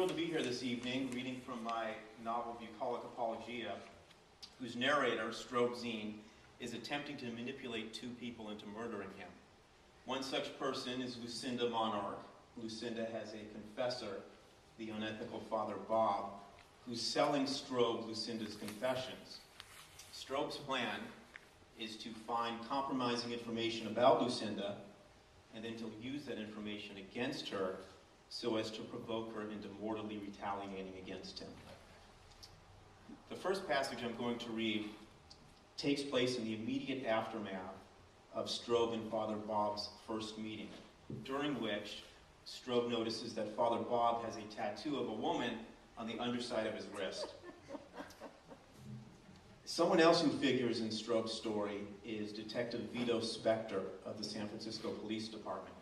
thrilled to be here this evening, reading from my novel Bucolic Apologia, whose narrator, Strobe Zine, is attempting to manipulate two people into murdering him. One such person is Lucinda Monarch. Lucinda has a confessor, the unethical Father Bob, who's selling Strobe Lucinda's confessions. Strobe's plan is to find compromising information about Lucinda and then to use that information against her so as to provoke her into mortally retaliating against him. The first passage I'm going to read takes place in the immediate aftermath of Strobe and Father Bob's first meeting, during which Strobe notices that Father Bob has a tattoo of a woman on the underside of his wrist. Someone else who figures in Strobe's story is Detective Vito Spector of the San Francisco Police Department.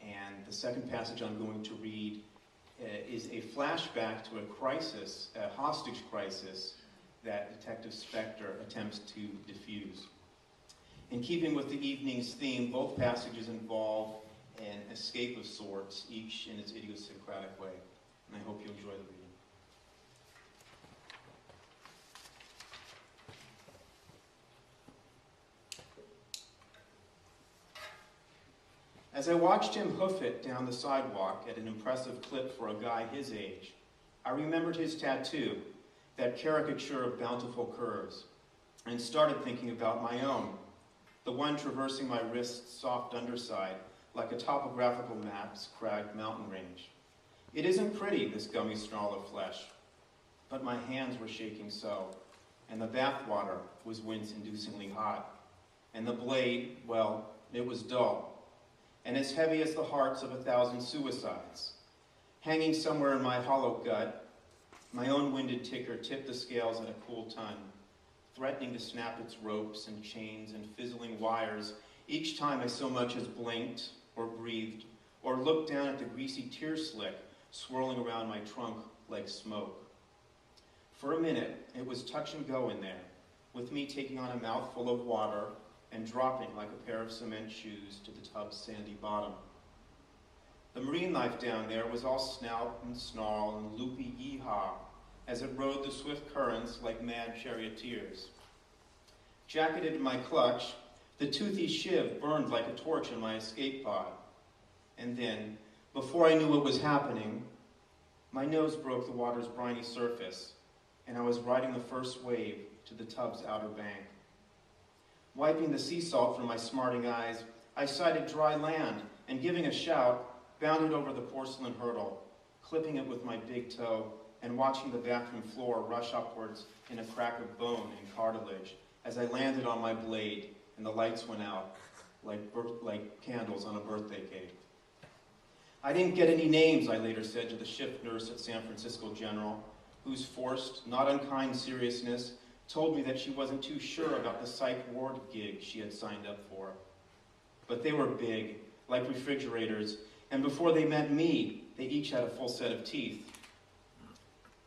And the second passage I'm going to read is a flashback to a crisis, a hostage crisis, that Detective Spector attempts to defuse. In keeping with the evening's theme, both passages involve an escape of sorts, each in its idiosyncratic way. And I hope you enjoy the reading. As I watched him hoof it down the sidewalk at an impressive clip for a guy his age, I remembered his tattoo, that caricature of bountiful curves, and started thinking about my own, the one traversing my wrist's soft underside like a topographical map's cragged mountain range. It isn't pretty, this gummy snarl of flesh, but my hands were shaking so, and the bathwater was wince-inducingly hot, and the blade, well, it was dull, and as heavy as the hearts of 1,000 suicides. Hanging somewhere in my hollow gut, my own winded ticker tipped the scales at a cool ton, threatening to snap its ropes and chains and fizzling wires each time I so much as blinked or breathed or looked down at the greasy tear slick swirling around my trunk like smoke. For a minute, it was touch and go in there, with me taking on a mouthful of water and dropping like a pair of cement shoes to the tub's sandy bottom. The marine life down there was all snout and snarl and loopy yee-haw as it rode the swift currents like mad charioteers. Jacketed in my clutch, the toothy shiv burned like a torch in my escape pod. And then, before I knew what was happening, my nose broke the water's briny surface, and I was riding the first wave to the tub's outer bank. Wiping the sea salt from my smarting eyes, I sighted dry land, and giving a shout, bounded over the porcelain hurdle, clipping it with my big toe, and watching the bathroom floor rush upwards in a crack of bone and cartilage as I landed on my blade and the lights went out like candles on a birthday cake. I didn't get any names, I later said to the shift nurse at San Francisco General, whose forced, not unkind seriousness told me that she wasn't too sure about the psych ward gig she had signed up for. But they were big, like refrigerators, and before they met me, they each had a full set of teeth.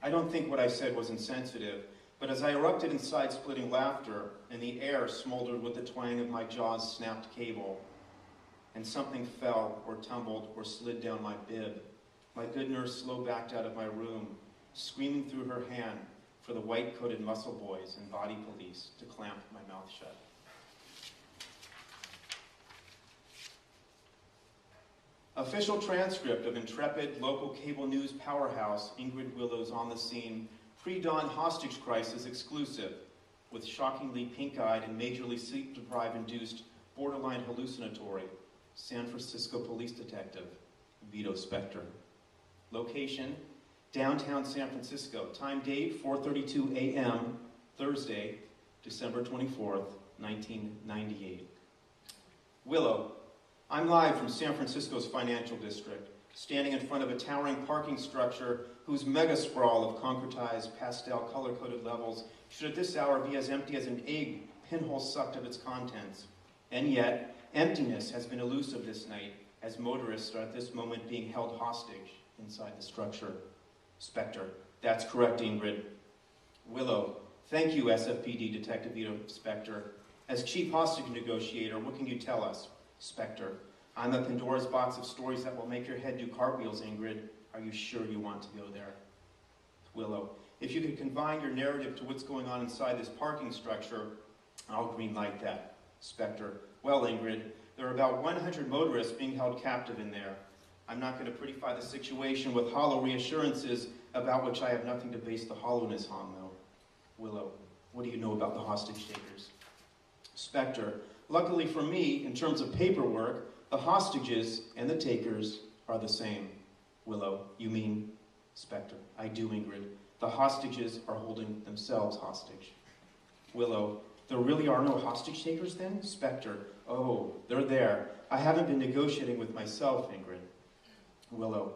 I don't think what I said was insensitive, but as I erupted in side-splitting laughter, and the air smoldered with the twang of my jaw's snapped cable, and something fell or tumbled or slid down my bib, my good nurse slow backed out of my room, screaming through her hand for the white-coated muscle boys and body police to clamp my mouth shut. Official transcript of intrepid local cable news powerhouse Ingrid Willow's On the Scene pre-dawn hostage crisis exclusive, with shockingly pink-eyed and majorly sleep-deprived induced borderline hallucinatory San Francisco police detective Vito Spector. Location, downtown San Francisco. Time date, 4:32 a.m., Thursday, December 24th, 1998. Willow. I'm live from San Francisco's financial district, standing in front of a towering parking structure whose mega sprawl of concretized, pastel, color-coded levels should at this hour be as empty as an egg pinhole sucked of its contents. And yet, emptiness has been elusive this night, as motorists are at this moment being held hostage inside the structure. Spector. That's correct, Ingrid. Willow. Thank you, SFPD Detective Vito Spector. As chief hostage negotiator, what can you tell us? Spector. I'm a Pandora's box of stories that will make your head do cartwheels, Ingrid. Are you sure you want to go there? Willow, if you could confine your narrative to what's going on inside this parking structure, I'll green light that. Spectre, well, Ingrid, there are about 100 motorists being held captive in there. I'm not going to prettify the situation with hollow reassurances about which I have nothing to base the hollowness on, though. Willow, what do you know about the hostage takers? Spectre, luckily for me, in terms of paperwork, the hostages and the takers are the same. Willow, you mean? Spectre, I do, Ingrid. The hostages are holding themselves hostage. Willow, there really are no hostage takers then? Spectre, oh, they're there. I haven't been negotiating with myself, Ingrid. Willow,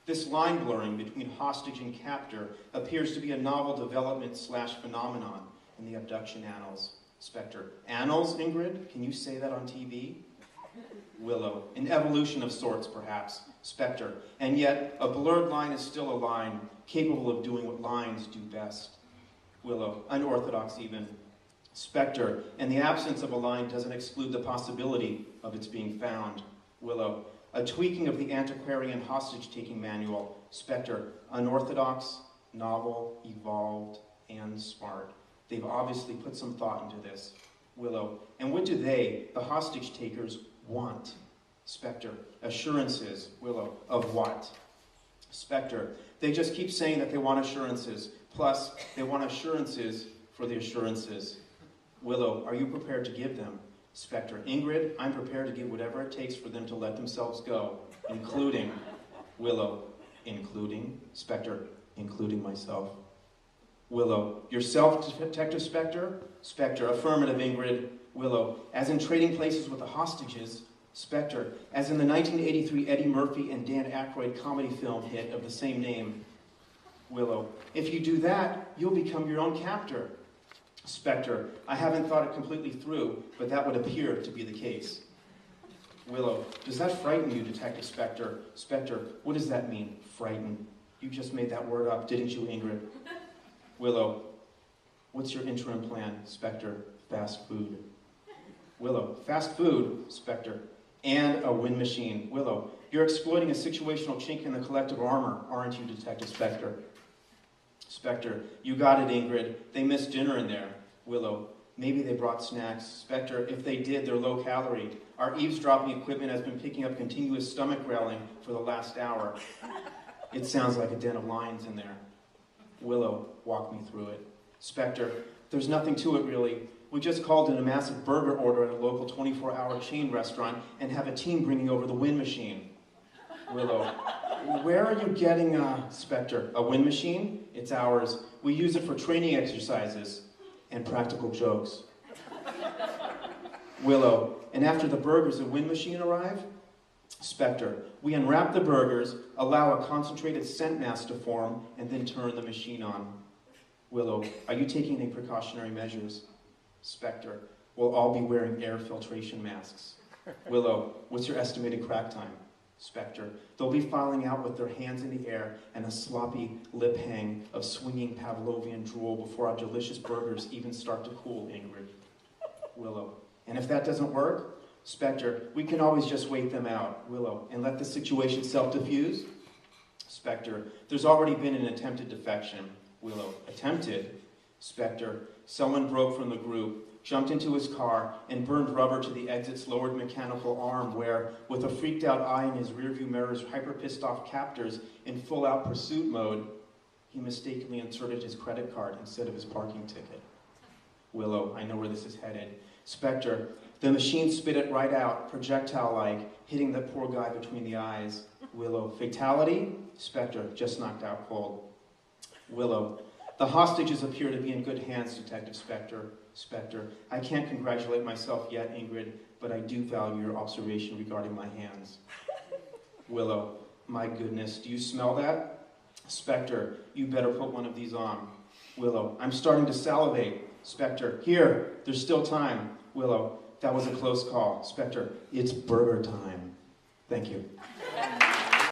this line blurring between hostage and captor appears to be a novel development / phenomenon in the abduction annals. Spectre, annals, Ingrid? Can you say that on TV? Willow, an evolution of sorts, perhaps. Spectre, and yet a blurred line is still a line, capable of doing what lines do best. Willow, unorthodox even. Spectre, and the absence of a line doesn't exclude the possibility of its being found. Willow, a tweaking of the antiquarian hostage-taking manual. Spectre, unorthodox, novel, evolved, and smart. They've obviously put some thought into this. Willow, and what do they, the hostage-takers, want? Spectre, assurances. Willow, of what? Spectre, they just keep saying that they want assurances. Plus, they want assurances for the assurances. Willow, are you prepared to give them? Spectre, Ingrid, I'm prepared to give whatever it takes for them to let themselves go, including. Willow, including. Spectre, including myself. Willow, yourself, Detective Spectre? Spectre, affirmative, Ingrid. Willow, as in trading places with the hostages. Spectre, as in the 1983 Eddie Murphy and Dan Aykroyd comedy film hit of the same name. Willow, if you do that, you'll become your own captor. Spectre, I haven't thought it completely through, but that would appear to be the case. Willow, does that frighten you, Detective Spectre? Spectre, what does that mean, frighten? You just made that word up, didn't you, Ingrid? Willow, what's your interim plan? Spectre, fast food. Willow, fast food? Spectre, and a wind machine. Willow, you're exploiting a situational chink in the collective armor, aren't you, Detective Spectre? Spectre, you got it, Ingrid. They missed dinner in there. Willow, maybe they brought snacks. Spectre, if they did, they're low calorie. Our eavesdropping equipment has been picking up continuous stomach growling for the last hour. It sounds like a den of lions in there. Willow, walk me through it. Spectre, there's nothing to it really. We just called in a massive burger order at a local 24-hour chain restaurant and have a team bringing over the wind machine. Willow, where are you getting, Spectre? A wind machine? It's ours. We use it for training exercises and practical jokes. Willow, and after the burgers, a wind machine arrive? Spectre, we unwrap the burgers, allow a concentrated scent mass to form, and then turn the machine on. Willow, are you taking any precautionary measures? Spectre, we'll all be wearing air filtration masks. Willow, what's your estimated crack time? Spectre, they'll be filing out with their hands in the air and a sloppy lip hang of swinging Pavlovian drool before our delicious burgers even start to cool, Ingrid. Willow, and if that doesn't work? Spectre, we can always just wait them out. Willow, and let the situation self-diffuse? Spectre, there's already been an attempted defection. Willow, attempted? Spectre, someone broke from the group, jumped into his car, and burned rubber to the exit's lowered mechanical arm where, with a freaked-out eye in his rearview mirror's hyper-pissed-off captors in full-out pursuit mode, he mistakenly inserted his credit card instead of his parking ticket. Willow, I know where this is headed. Spectre, the machine spit it right out, projectile-like, hitting the poor guy between the eyes. Willow, fatality? Spectre, just knocked out cold. Willow, the hostages appear to be in good hands, Detective Spectre. Spectre, I can't congratulate myself yet, Ingrid, but I do value your observation regarding my hands. Willow, my goodness, do you smell that? Spectre, you better put one of these on. Willow, I'm starting to salivate. Spectre, here, there's still time. Willow, that was a close call. Spectre, it's burger time. Thank you.